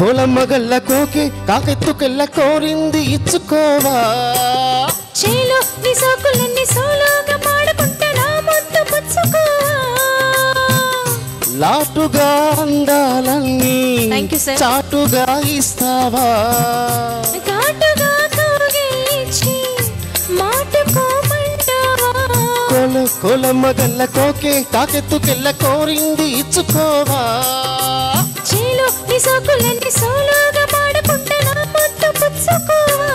కోలమ్మగల్ల కోకి కాకెత్తుకెళ్ళ కోరింది ఇచ్చుకోవా చేలో నీ సోకులన్నీ సోలోగా పాడుకుంటా నా ముద్దు పుచ్చుకోవా లాటుగా అందాలన్నీ Thank you, sir. చాటుగా ఇస్తావా ఘాటుగా కౌగిలించి మాటుకోమంటావా కోలమ్మగల్ల కోకి కాకెత్తుకెళ్ళ కోరింది ఇచ్చుకోవా చేలో నీ సోకులన్నీ సోలోగా పాడుకుంటా నా ముద్దు పుచ్చుకోవా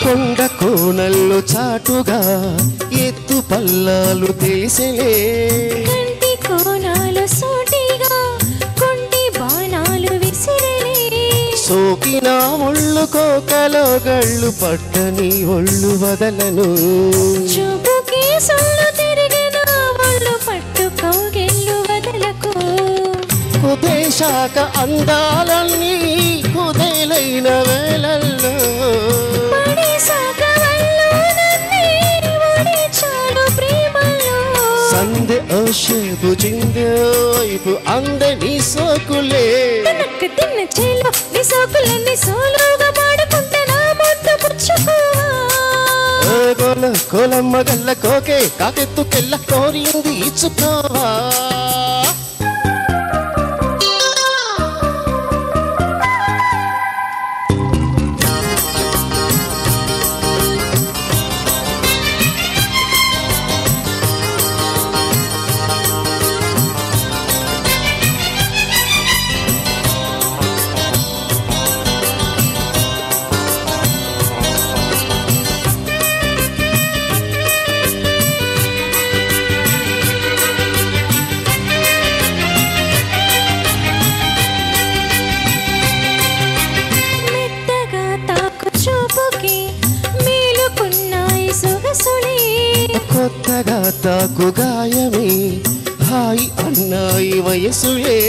కొండ కోనల్లో చాటుగా ఎత్తు పల్లాలు తెలిసెలే కంటి కోనాలు సూటిగా కొంటి బాణాలు విసిరలే సోకిన ఒళ్ళు కోకలో గళ్ళు పట్టని ఒళ్ళు వదలను చూపుకి సొల్లు తిరిగిన వాళ్ళు పట్టుకోగెళ్ళు వదలకు కుదేశాక అందాలన్నీ కుదేలైన వేళల్లో పడేశాక వల్లోనన్నీ ఒడిచాడు ప్రేమలో సందె ఓషేపు చిందే వైపు అందని సోకులే తనకు తిన్న చేలో నీ సోకులన్నీ సోలోగా పాడుకుంటే నా ముద్దు పుచ్చుకోవా కోలమ్మగల్ల కోకే కాకెత్తుకెళ్ళ కోరింది ఇచ్చుకోవా మెత్తగా తాకు చూపుకి మేలుకున్నాయి సొగసులే కొత్తగా తాకు గాయమే హాయి అన్నాయి వయసులే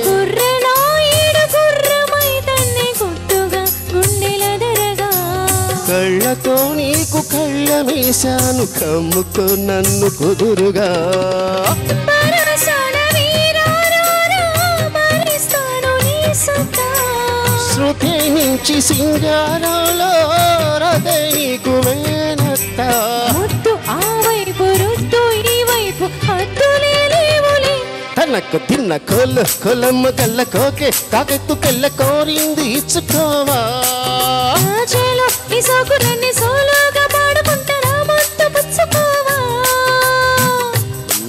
గుర్రనాయుడు గుర్రమై తన్ని గుట్టుగా గుండెలదరగా కళ్ళతో నీకు కళ్ళమేశాను కమ్ముకో నన్ను కుదురుగా పరసన వీరారారా మరిస్తాను నీ సత్తా శృతి నుంచి సింగారాలో రదే నీకు మేనత్త ముద్దు ఆ వైపు రుద్దు ఈ వైపు హద్దులే లేవులే తనకు తిన్న కొలమ్మ కళ్ళ కోకే కాకెత్తుకెళ్ళ కోరింది ఇచ్చుకోవా చేలో నీ సోకులన్నీ సోలోగా పాడుకుంటా నా ముద్దు పుచ్చుకోవా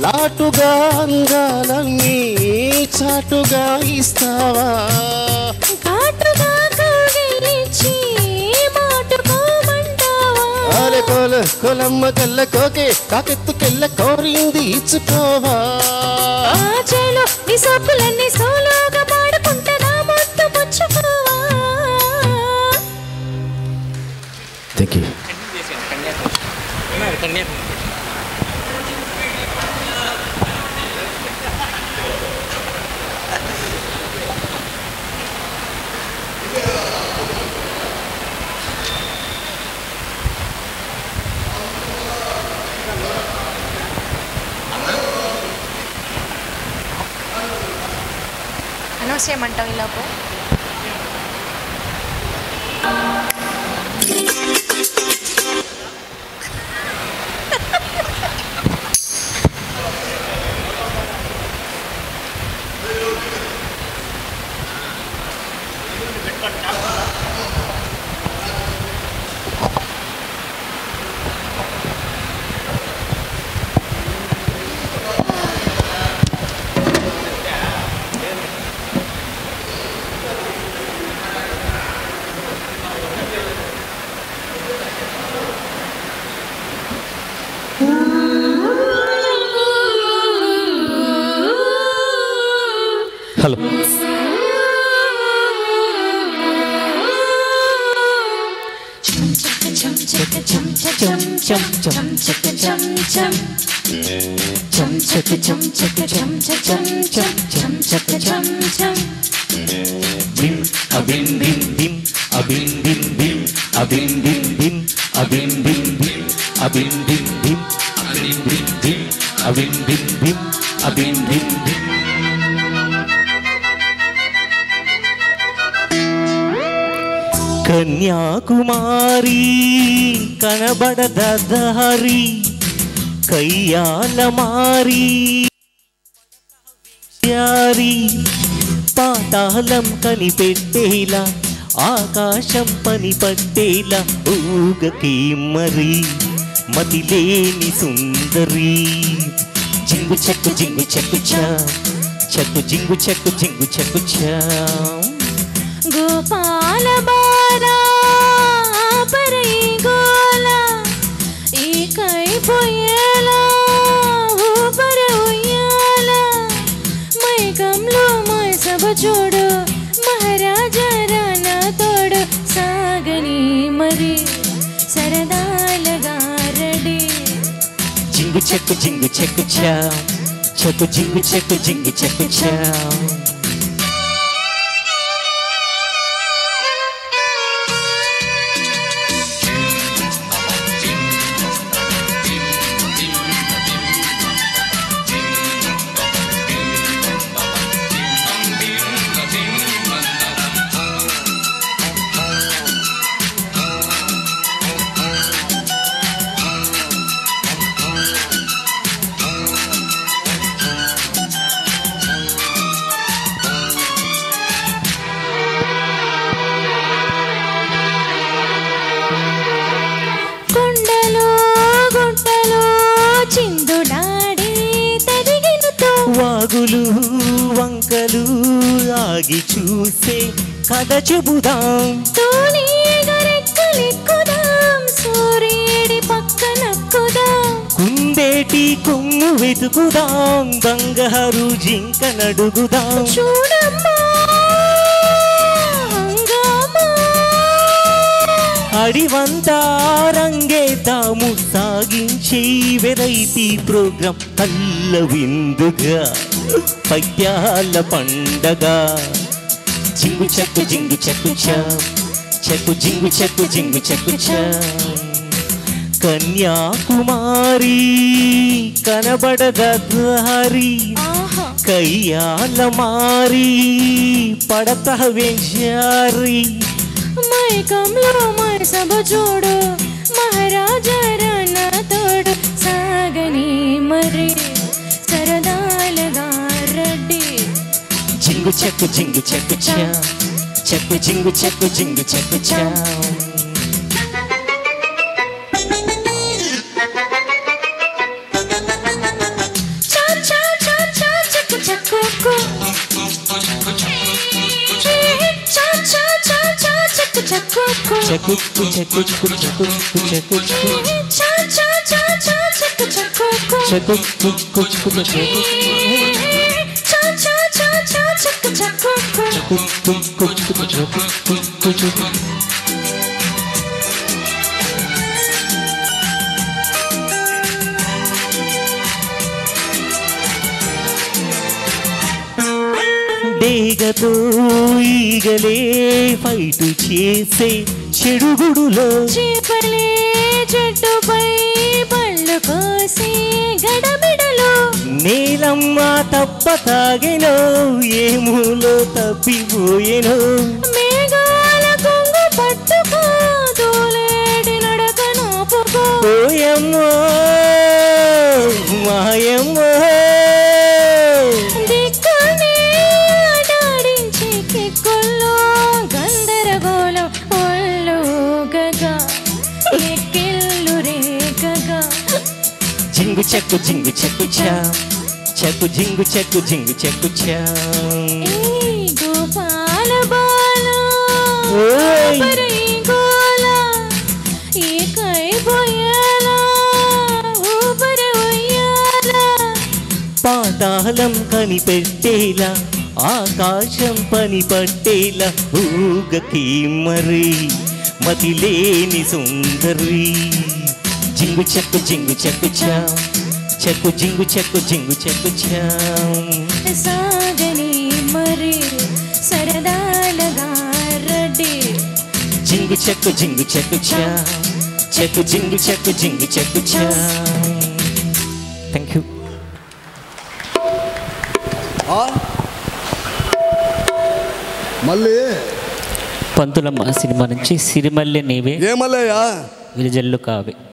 లాటుగా అందాలన్నీ చాటుగా ఇస్తావా ఘాటుగా కౌగిలించి మాటుకోమంటావా కొలమ్మ కళ్ళ కోకే కాకెత్తుకెళ్ళ కోరింది ఇచ్చుకోవా చేలో నీ సోకులన్నీ సోలోగా పాడుకుంటా నా ముద్దు పుచ్చుకోవా థ్యాంక్ యూ అనౌన్స్ చేయమంటావు ఇలాగో hello bim a bim bim bim a bim bim bim a bim bim bim a bim bim bim a bim bim bim a bim bim bim a bim bim bim a bim bim bim Kanyakumari కనబడద దారి కయ్యాల మారి యారి పాతాళం కనిపెట్టేలా ఆకాశం పని పట్టేలా ఊగకే మరి మతిలేని సుందరి జింగు చెక్కు జింగు చెక్కు చా చెక్కు జింగు చెక్కు జింగు చెక్కు చా గోపాల బారా పరై గోలా ఈ కై పోయేలా ఊపర ఉయ్యాలా మైకంలో మై సబ చూడు మహారాజా రానా తోడు సాగని మరి సరదాలగా రెడీ జింగు చెక్కు చా చెక్కు జింగు చెక్కు చా వాగులు వంకలు ఆగి చూసే కథ చెబుదాం తోలిగరెక్కలెక్కుదాం సూర్యుడి పక్కనక్కుదాం కుందేటి కొమ్ము వెతుకుదాం బంగారు జింక నడుగుదాం చూడమ్మా హంగామా అడివంతా రంగేద్దాము సాగించే వెరైటీ ప్రోగ్రాం కళ్ళ విందుగా పద్యాల పండగ జింగు చెక్కు చా చెక్కు జింగు చెక్కు చా కన్యాకుమారి కనబడద దారి కయ్యాల మారి పడత వెంచారి మైకంలో మై సబ చూడు మహారాజా రానా తోడు సాగని మరి సరదాలగా రెడ్డి జింగు చెక్కు చా చెక్కు జింగు చెక్కు చా డేగతో ఈగలే ఫైటు చేసే చెడుగుడులో చేపలే చెట్టుపై పళ్ళు కోసి గడబిడలో నీలమ్మ తప్ప తాగెనో ఏ మూలో తప్పిపోయెనో మేఘాల కొంగు పట్టుకో తోలేడి నడక నోపుకో ఓయమ్మో మాయమ్మో దిక్కునే ఆడాడించి కిక్కుల్లో గందరగోళం ఒళ్ళు గగా ఎక్కిళ్ళు రేగగా జింగు చెక్కు చా చెక్కు జింగు చెక్కు చా గోపాల బాల ఓయ్ పరై గోలా ఈ కై పోయేలా ఊపర ఉయ్యాలా పాతాళం కనిపెట్టేలా ఆకాశం పని పట్టేలా ఊగకి మరి మతిలేని సుందరి జింగు చెక్కు చా చెక్కు జింగు చెక్కు చా సాగని మరి సరదాలగా రెడ్డి జింగు చెక్కు చా చెక్కు జింగు చెక్కు చా. Thank you. మళ్ళీ పంతులమ్మ సినిమా నుంచి సిరిమల్లె నీవే ఏమల్లయ్యా విరజల్లు కావే.